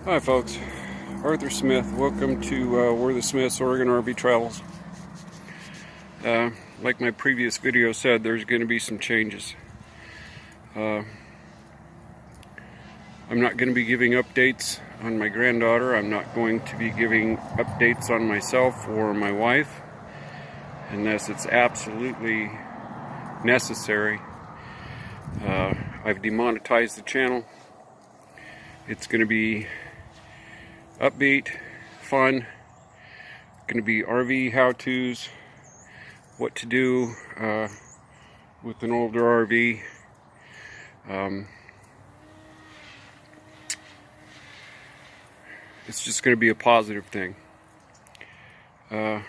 Hi folks, Arthur Smith. Welcome to We're the Smiths Oregon RV Travels. Like my previous video said, there's going to be some changes. I'm not going to be giving updates on my granddaughter. I'm not going to be giving updates on myself or my wife unless it's absolutely necessary. I've demonetized the channel. It's going to be upbeat, fun, going to be RV how-tos, what to do with an older RV. It's just going to be a positive thing. A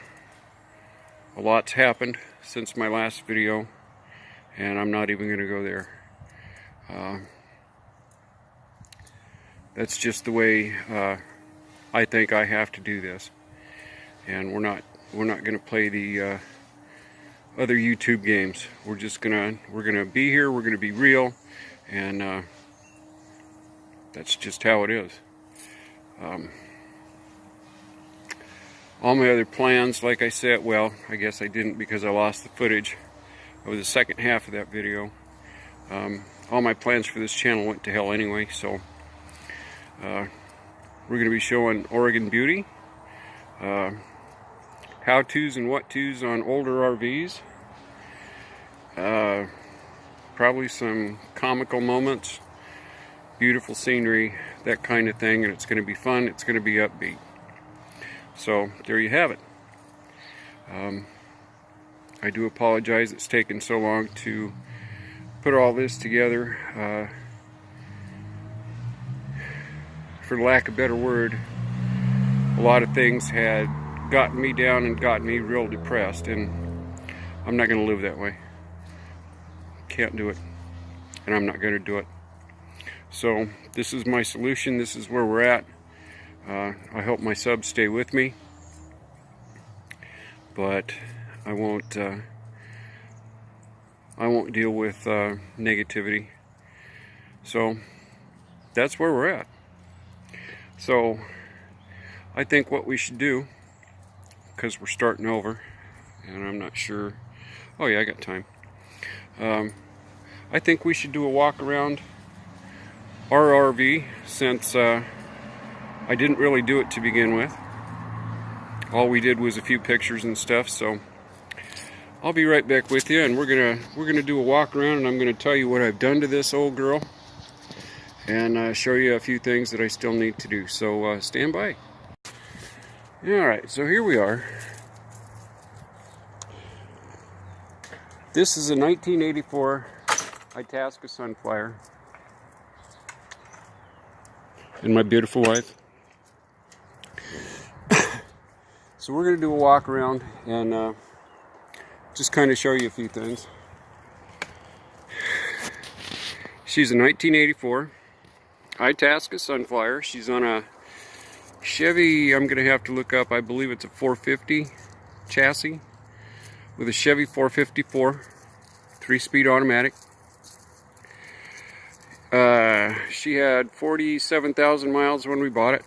lot's happened since my last video, and I'm not even going to go there. That's just the way I think I have to do this, and we're not going to play the other YouTube games. We're gonna be here. We're gonna be real, and that's just how it is. All my other plans, like I said, well, I guess I didn't because I lost the footage of the second half of that video. All my plans for this channel went to hell anyway, so we're going to be showing Oregon Beauty, how-tos and what-tos on older RVs, probably some comical moments, beautiful scenery, that kind of thing, and it's going to be fun, it's going to be upbeat. So there you have it. I do apologize it's taken so long to put all this together. For lack of a better word, a lot of things had gotten me down and gotten me real depressed, and I'm not going to live that way. Can't do it, and I'm not going to do it. So this is my solution. This is where we're at. I hope my subs stay with me, but I won't deal with negativity. So that's where we're at. So I think what we should do, because we're starting over and I'm not sure, oh yeah, I got time. I think we should do a walk around our RV, since I didn't really do it to begin with. All we did was a few pictures and stuff. So I'll be right back with you, and we're gonna do a walk around, and I'm gonna tell you what I've done to this old girl, and show you a few things that I still need to do. So stand by. Alright, so here we are. This is a 1984 Itasca Sunflyer, and my beautiful wife. So we're going to do a walk around and just kind of show you a few things. She's a 1984 Itasca Sunflyer. She's on a Chevy, I'm going to have to look up, I believe it's a 450 chassis with a Chevy 454 3-speed automatic. She had 47,000 miles when we bought it,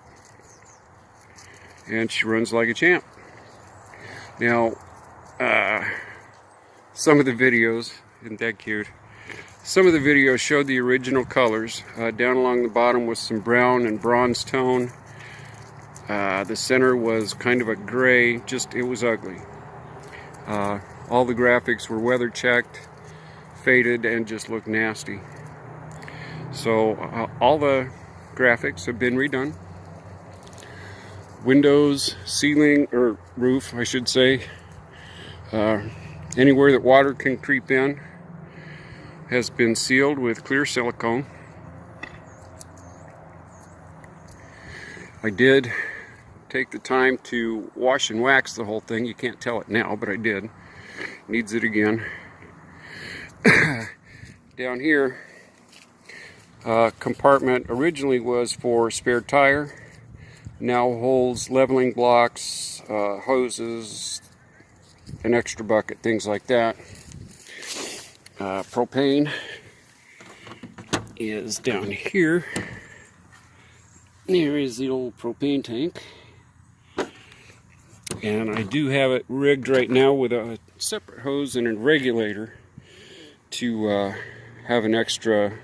and she runs like a champ. Now, some of the videos, isn't that cute? Some of the videos showed the original colors. Down along the bottom was some brown and bronze tone. The center was kind of a gray, it was ugly. All the graphics were weather checked, faded, and just looked nasty. So all the graphics have been redone. Windows, ceiling, or roof, I should say, anywhere that water can creep in has been sealed with clear silicone. I did take the time to wash and wax the whole thing. You can't tell it now, but I did. Needs it again. Down here, compartment originally was for spare tire. Now holds leveling blocks, hoses, an extra bucket, things like that. Propane is down here. Here is the old propane tank. And I do have it rigged right now with a separate hose and a regulator to have an extra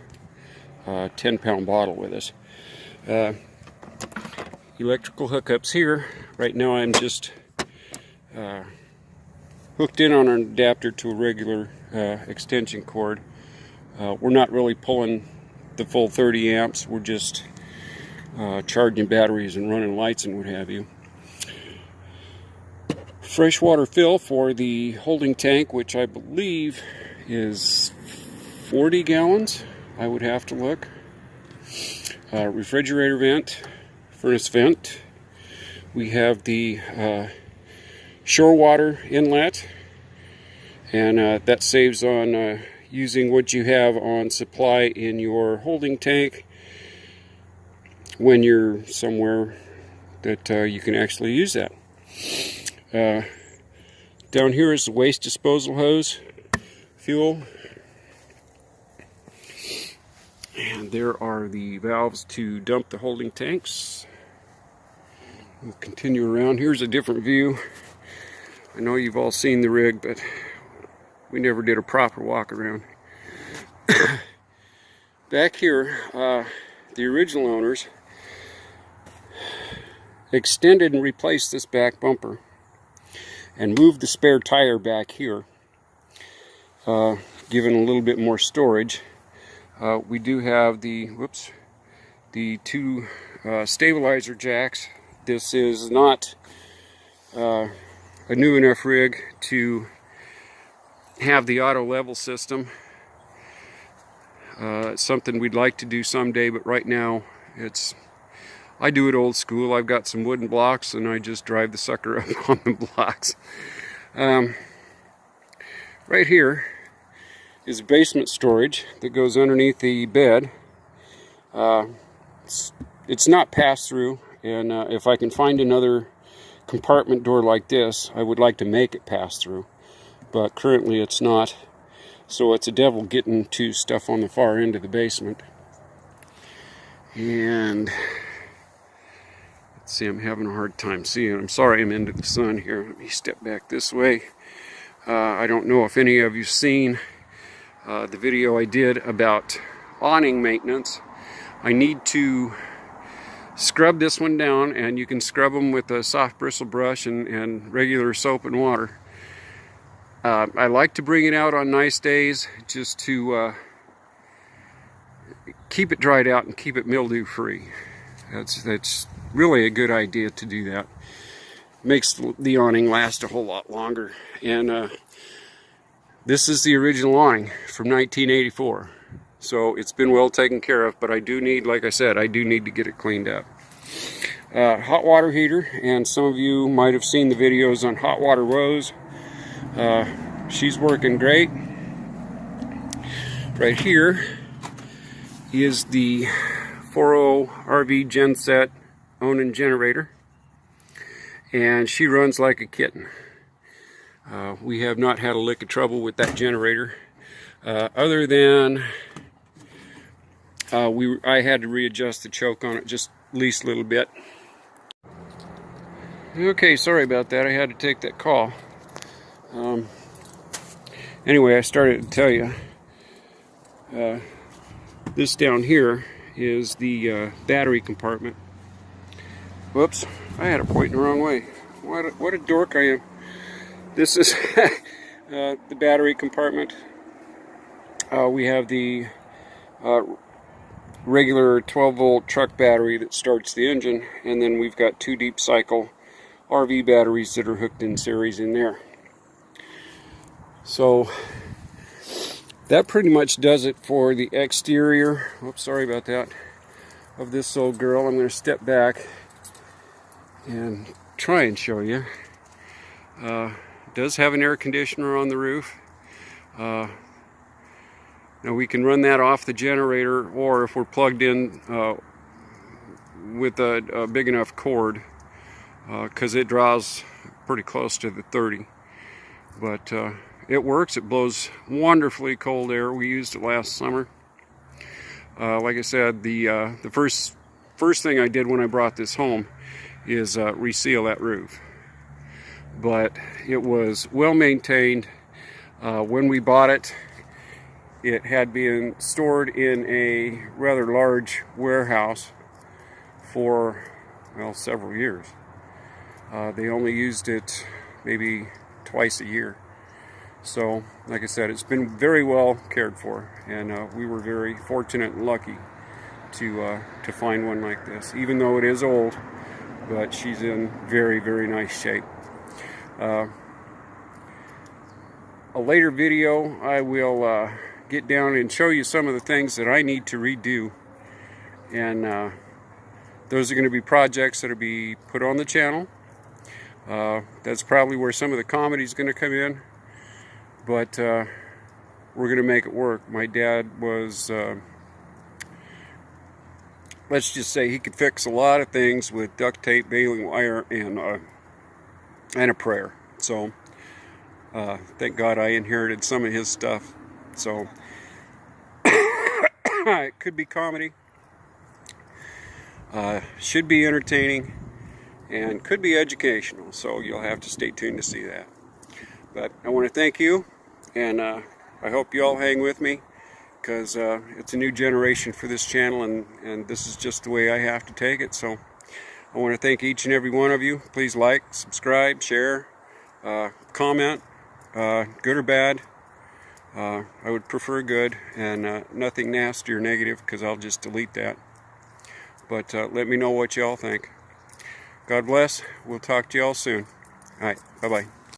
10-pound bottle with us. Electrical hookups here. Right now I'm just hooked in on an adapter to a regular extension cord. We're not really pulling the full 30 amps. We're just charging batteries and running lights and what have you. Freshwater fill for the holding tank, which I believe is 40 gallons. I would have to look. Refrigerator vent, furnace vent. We have the shore water inlet, and that saves on using what you have on supply in your holding tank when you're somewhere that you can actually use that. Down here is the waste disposal hose, fuel, and there are the valves to dump the holding tanks. We'll continue around. Here's a different view. I know you've all seen the rig, but we never did a proper walk around. Back here, the original owners extended and replaced this back bumper and moved the spare tire back here, giving a little bit more storage. We do have the two stabilizer jacks. This is not a new enough rig to have the auto level system. It's something we'd like to do someday, but right now I do it old school. I've got some wooden blocks and I just drive the sucker up on the blocks. Right here is basement storage that goes underneath the bed. It's not pass through, and if I can find another compartment door like this, I would like to make it pass through, but currently it's not, so it's a devil getting to stuff on the far end of the basement. And let's see, I'm having a hard time seeing. I'm sorry I'm into the sun here. Let me step back this way. I don't know if any of you've seen the video I did about awning maintenance. I need to scrub this one down, and you can scrub them with a soft bristle brush and regular soap and water. I like to bring it out on nice days just to keep it dried out and keep it mildew free. That's really a good idea to do that. Makes the awning last a whole lot longer. And this is the original awning from 1984. So it's been well taken care of, but I do need, like I said, I do need to get it cleaned up. Hot water heater, and some of you might have seen the videos on Hot Water Rose. She's working great. Right here is the 4.0 RV Genset Onan generator, and she runs like a kitten. We have not had a lick of trouble with that generator, other than I had to readjust the choke on it just at least a little bit. Okay, sorry about that. I had to take that call. Anyway, I started to tell you, this down here is the battery compartment. Whoops, I had it pointing the wrong way. What a dork I am. This is the battery compartment. We have the regular 12-volt truck battery that starts the engine, and then we've got two deep cycle RV batteries that are hooked in series in there. So that pretty much does it for the exterior. Oops, sorry about that. Of this old girl. I'm going to step back and try and show you. It does have an air conditioner on the roof. Now we can run that off the generator, or if we're plugged in with a big enough cord, because it draws pretty close to the 30. But it works. It blows wonderfully cold air. We used it last summer. Like I said, the first first thing I did when I brought this home is reseal that roof. But it was well maintained. When we bought it, it had been stored in a rather large warehouse for, well, several years. They only used it maybe twice a year. So, like I said, it's been very well cared for, and we were very fortunate and lucky to find one like this, even though it is old, but she's in very, very nice shape. A later video, I will get down and show you some of the things that I need to redo, and those are going to be projects that will be put on the channel. That's probably where some of the comedy is going to come in, but we're going to make it work. My dad was, let's just say, he could fix a lot of things with duct tape, baling wire, and a prayer. So thank God I inherited some of his stuff. So it could be comedy, should be entertaining, and could be educational. So you'll have to stay tuned to see that. But I want to thank you, and I hope you all hang with me, because it's a new generation for this channel, and this is just the way I have to take it. So I want to thank each and every one of you. Please like, subscribe, share, comment, good or bad. I would prefer good, and nothing nasty or negative, because I'll just delete that. But let me know what y'all think. God bless. We'll talk to y'all soon. All right, bye-bye.